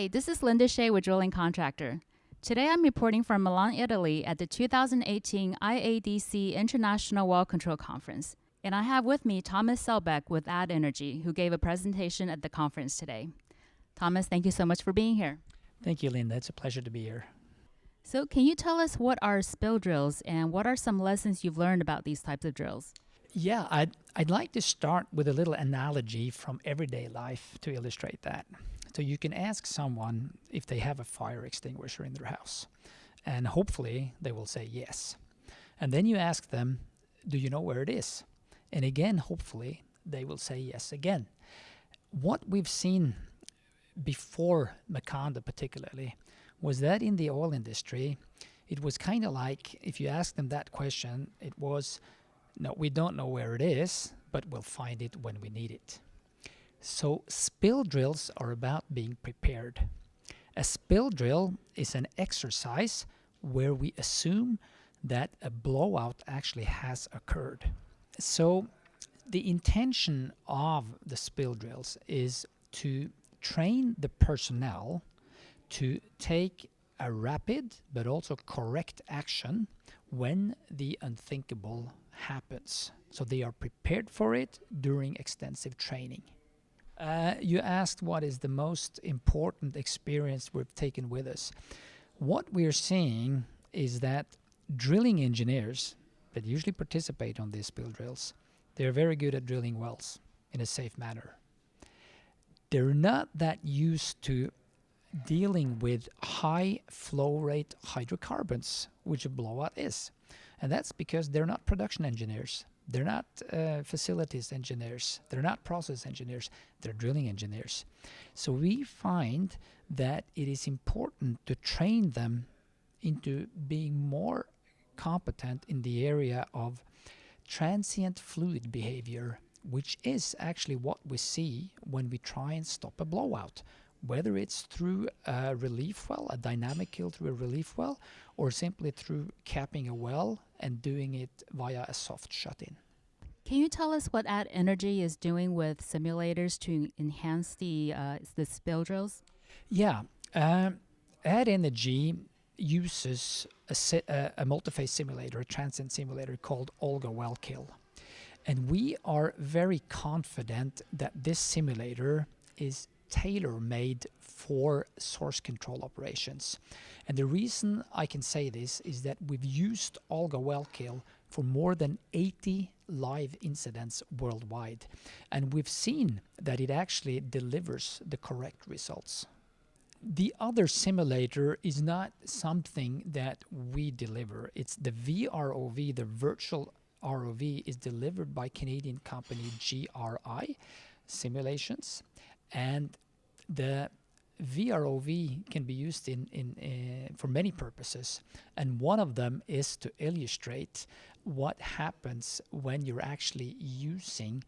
Hi, this is Linda Shea with Drilling Contractor. Today I'm reporting from Milan, Italy at the 2018 IADC International Well Control Conference. And I have with me Thomas Selbeck with Add Energy, who gave a presentation at the conference today. Thomas, thank you so much for being here. Thank you, Linda. It's a pleasure to be here. So can you tell us what are spill drills and what are some lessons you've learned about these types of drills? Yeah, I'd like to start with a little analogy from everyday life to illustrate that. So you can ask someone if they have a fire extinguisher in their house, and hopefully they will say yes. And then you ask them, do you know where it is? And again, hopefully they will say yes again. What we've seen before Macondo particularly was that in the oil industry, it was kind of like if you ask them that question, it was, no, we don't know where it is, but we'll find it when we need it. So spill drills are about being prepared. A spill drill is an exercise where we assume that a blowout actually has occurred. So the intention of the spill drills is to train the personnel to take a rapid but also correct action when the unthinkable happens. So they are prepared for it during extensive training. You asked what is the most important experience we've taken with us. What we're seeing is that drilling engineers that usually participate on these spill drills, they're very good at drilling wells in a safe manner. They're not that used to dealing with high flow rate hydrocarbons, which a blowout is. And that's because they're not production engineers. They're not facilities engineers. They're not process engineers. They're drilling engineers. So we find that it is important to train them into being more competent in the area of transient fluid behavior, which is actually what we see when we try and stop a blowout, whether it's through a relief well, a dynamic kill through a relief well, or simply through capping a well and doing it via a soft shut-in. Can you tell us what Add Energy is doing with simulators to enhance the spill drills? Yeah, Add Energy uses a multiphase simulator, a transient simulator called Olga Well Kill. And we are very confident that this simulator is tailor-made for source control operations. And the reason I can say this is that we've used Olga Well Kill for more than 80 live incidents worldwide. And we've seen that it actually delivers the correct results. The other simulator is not something that we deliver. It's the VROV, the virtual ROV, is delivered by Canadian company GRI Simulations, and the VROV can be used for many purposes, and one of them is to illustrate what happens when you're actually using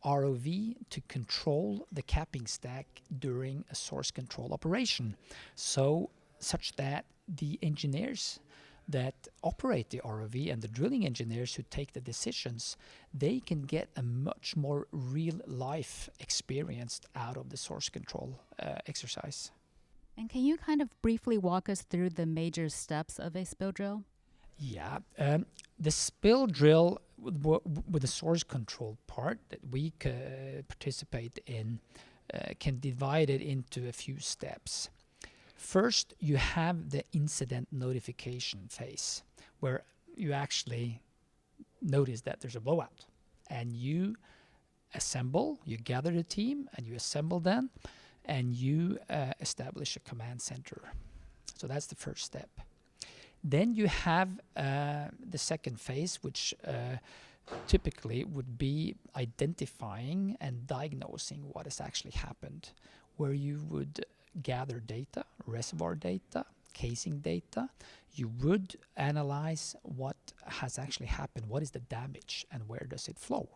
ROV to control the capping stack during a source control operation, such that the engineers that operate the ROV and the drilling engineers who take the decisions, they can get a much more real-life experience out of the source control exercise. And can you kind of briefly walk us through the major steps of a spill drill? Yeah, the spill drill with the source control part that we participate in can divide it into a few steps. First, you have the incident notification phase, where you actually notice that there's a blowout. And you gather the team, and you assemble them, and you establish a command center. So that's the first step. Then you have the second phase, which typically would be identifying and diagnosing what has actually happened, where you would gather data, reservoir data, casing data. You would analyze what has actually happened, what is the damage, and where does it flow.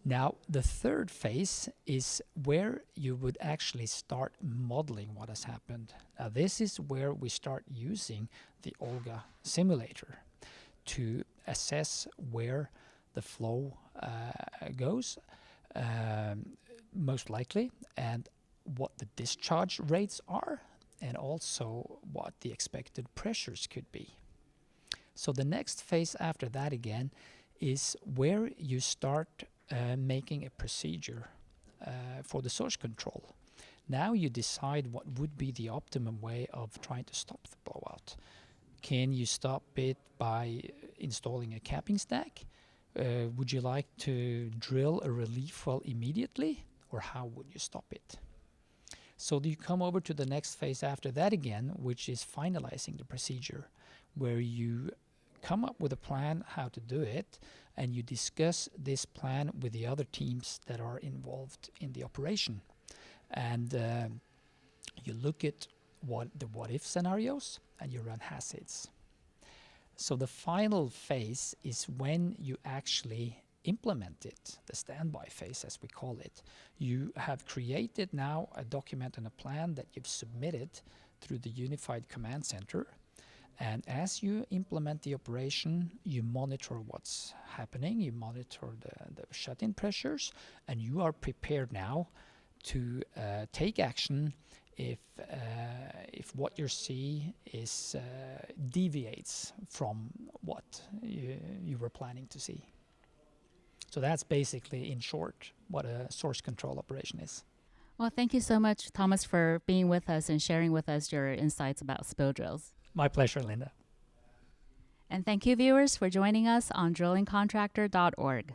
Now, the third phase is where you would actually start modeling what has happened. Now, this is where we start using the Olga simulator to assess where the flow goes, most likely, and what the discharge rates are and also what the expected pressures could be. So the next phase after that again is where you start making a procedure for the source control. Now you decide what would be the optimum way of trying to stop the blowout. Can you stop it by installing a capping stack? Would you like to drill a relief well immediately, or how would you stop it? So you come over to the next phase after that again, which is finalizing the procedure, where you come up with a plan how to do it, and you discuss this plan with the other teams that are involved in the operation. And you look at what if scenarios, and you run hazards. So the final phase is when you actually implement it, the standby phase as we call it. You have created now a document and a plan that you've submitted through the Unified Command Center. And as you implement the operation, you monitor what's happening, you monitor the shut-in pressures, and you are prepared now to take action if what you see is deviates from what you were planning to see. So that's basically, in short, what a source control operation is. Well, thank you so much, Thomas, for being with us and sharing with us your insights about spill drills. My pleasure, Linda. And thank you, viewers, for joining us on drillingcontractor.org.